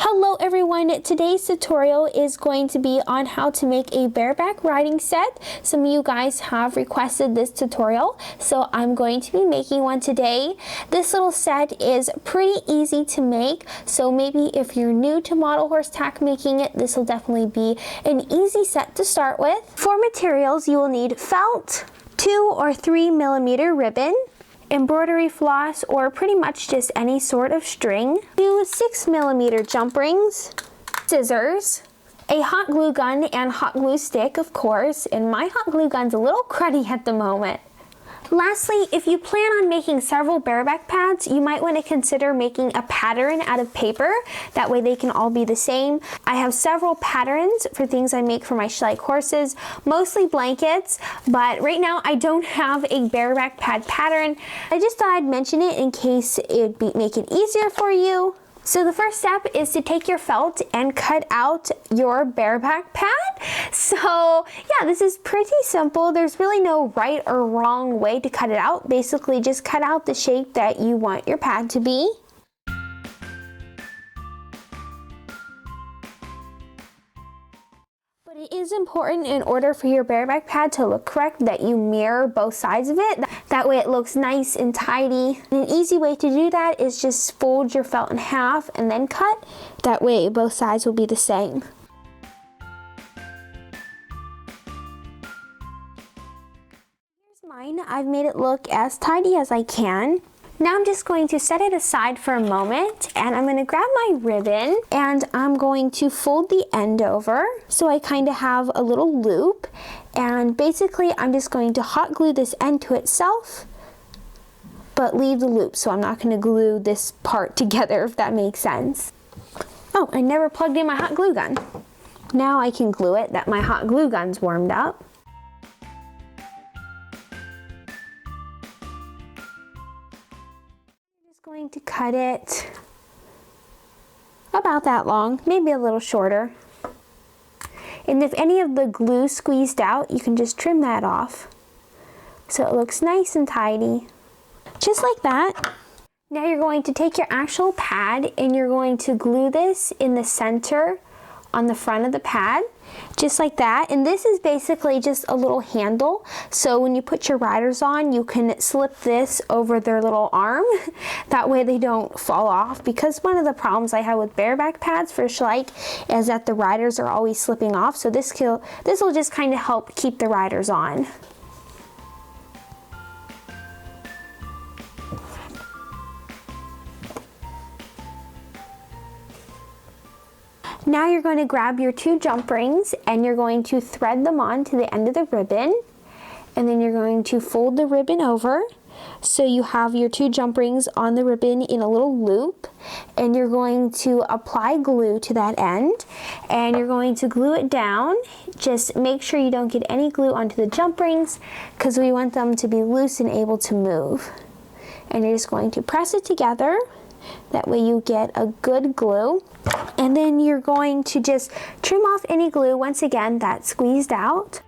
Hello everyone, today's tutorial is going to be on how to make a bareback riding set. Some of you guys have requested this tutorial, so I'm going to be making one today. This little set is pretty easy to make, so maybe if you're new to model horse tack making, this will definitely be an easy set to start with. For materials, you will need felt, 2 or 3 millimeter ribbon, embroidery floss, or pretty much just any sort of string, 2 6 millimeter jump rings, scissors, a hot glue gun and hot glue stick, of course, and my hot glue gun's a little cruddy at the moment. Lastly, if you plan on making several bareback pads, you might want to consider making a pattern out of paper. That way they can all be the same. I have several patterns for things I make for my Schleich horses, mostly blankets, but right now I don't have a bareback pad pattern. I just thought I'd mention it in case it'd make it easier for you. So the first step is to take your felt and cut out your bareback pad. So yeah, this is pretty simple. There's really no right or wrong way to cut it out. Basically just cut out the shape that you want your pad to be. But it is important, in order for your bareback pad to look correct, that you mirror both sides of it. That way it looks nice and tidy. And an easy way to do that is just fold your felt in half and then cut. That way both sides will be the same. Here's mine. I've made it look as tidy as I can. Now I'm just going to set it aside for a moment, and I'm going to grab my ribbon and I'm going to fold the end over so I kind of have a little loop, and basically I'm just going to hot glue this end to itself but leave the loop, so I'm not going to glue this part together, if that makes sense. Oh, I never plugged in my hot glue gun. Now I can glue it that my hot glue gun's warmed up. Going to cut it about that long, maybe a little shorter. And if any of the glue squeezed out, you can just trim that off so it looks nice and tidy, just like that. Now you're going to take your actual pad and you're going to glue this in the center on the front of the pad, just like that. And this is basically just a little handle, so when you put your riders on, you can slip this over their little arm. That way they don't fall off, because one of the problems I have with bareback pads for Schleich is that the riders are always slipping off, so this will just kind of help keep the riders on. Now you're going to grab your 2 jump rings and you're going to thread them on to the end of the ribbon, and then you're going to fold the ribbon over so you have your 2 jump rings on the ribbon in a little loop, and you're going to apply glue to that end and you're going to glue it down. Just make sure you don't get any glue onto the jump rings, because we want them to be loose and able to move. And you're just going to press it together. That way you get a good glue. And then you're going to just trim off any glue, once again, that's squeezed out.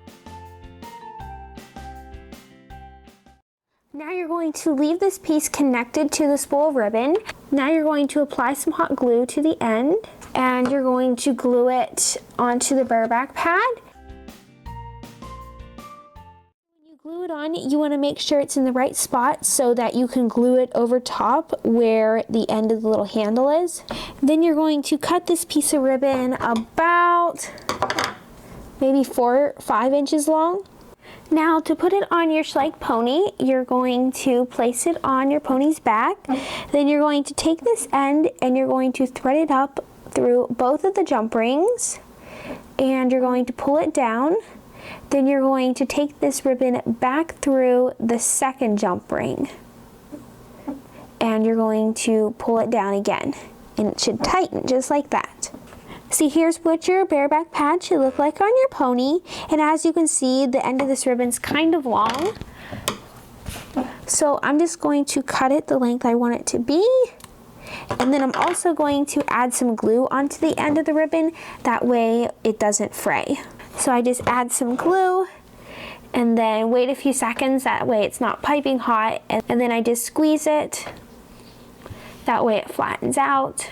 Now you're going to leave this piece connected to the spool of ribbon. Now you're going to apply some hot glue to the end, and you're going to glue it onto the bareback pad. Glue it on, you want to make sure it's in the right spot so that you can glue it over top where the end of the little handle is. Then you're going to cut this piece of ribbon about maybe 4 or 5 inches long. Now to put it on your Schleich pony, you're going to place it on your pony's back. Then you're going to take this end and you're going to thread it up through both of the jump rings, and you're going to pull it down. Then you're going to take this ribbon back through the second jump ring, and you're going to pull it down again, and it should tighten just like that. See, here's what your bareback pad should look like on your pony, and as you can see, the end of this ribbon's kind of long. So I'm just going to cut it the length I want it to be, and then I'm also going to add some glue onto the end of the ribbon, that way it doesn't fray. So I just add some glue and then wait a few seconds, that way it's not piping hot, and then I just squeeze it, that way it flattens out.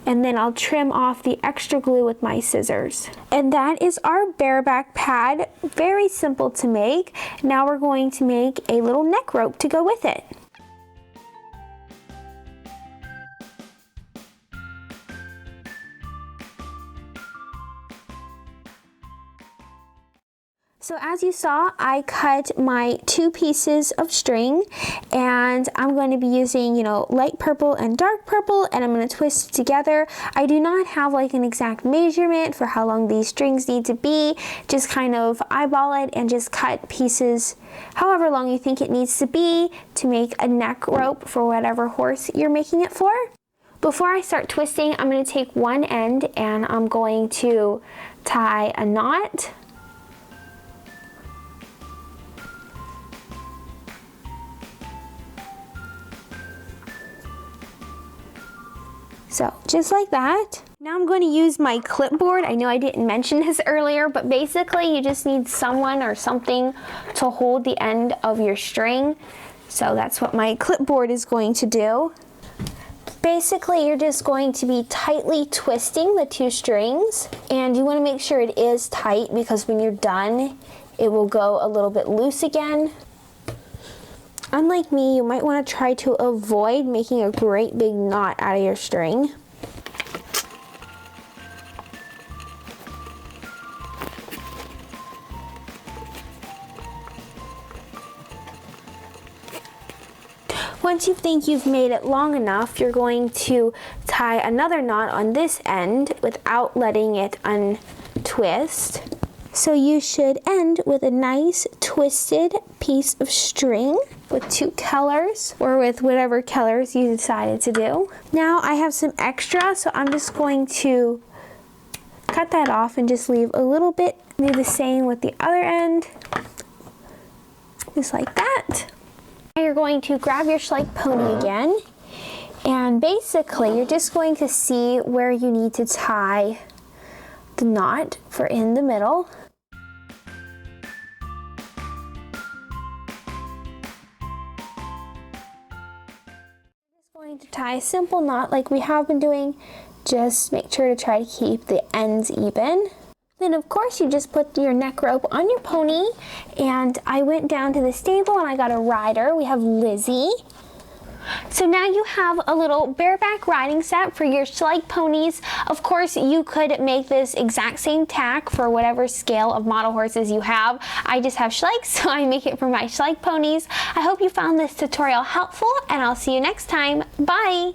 and then I'll trim off the extra glue with my scissors. And that is our bareback pad. Very simple to make. Now we're going to make a little neck rope to go with it. So as you saw, I cut my 2 pieces of string, and I'm going to be using, light purple and dark purple, and I'm going to twist it together. I do not have like an exact measurement for how long these strings need to be. Just kind of eyeball it and just cut pieces however long you think it needs to be to make a neck rope for whatever horse you're making it for. Before I start twisting, I'm going to take one end and I'm going to tie a knot. So just like that. Now I'm going to use my clipboard. I know I didn't mention this earlier, but basically you just need someone or something to hold the end of your string. So that's what my clipboard is going to do. Basically, you're just going to be tightly twisting the 2 strings, and you want to make sure it is tight because when you're done, it will go a little bit loose again. Unlike me, you might want to try to avoid making a great big knot out of your string. Once you think you've made it long enough, you're going to tie another knot on this end without letting it untwist. So you should end with a nice twisted piece of string with 2 colors, or with whatever colors you decided to do. Now I have some extra, so I'm just going to cut that off and just leave a little bit. Do the same with the other end, just like that. Now you're going to grab your Schleich pony again, and basically you're just going to see where you need to tie the knot for in the middle. Going to tie a simple knot like we have been doing. Just make sure to try to keep the ends even. Then of course you just put your neck rope on your pony, and I went down to the stable and I got a rider. We have Lizzie. So now you have a little bareback riding set for your Schleich ponies. Of course, you could make this exact same tack for whatever scale of model horses you have. I just have Schleich, so I make it for my Schleich ponies. I hope you found this tutorial helpful, and I'll see you next time. Bye!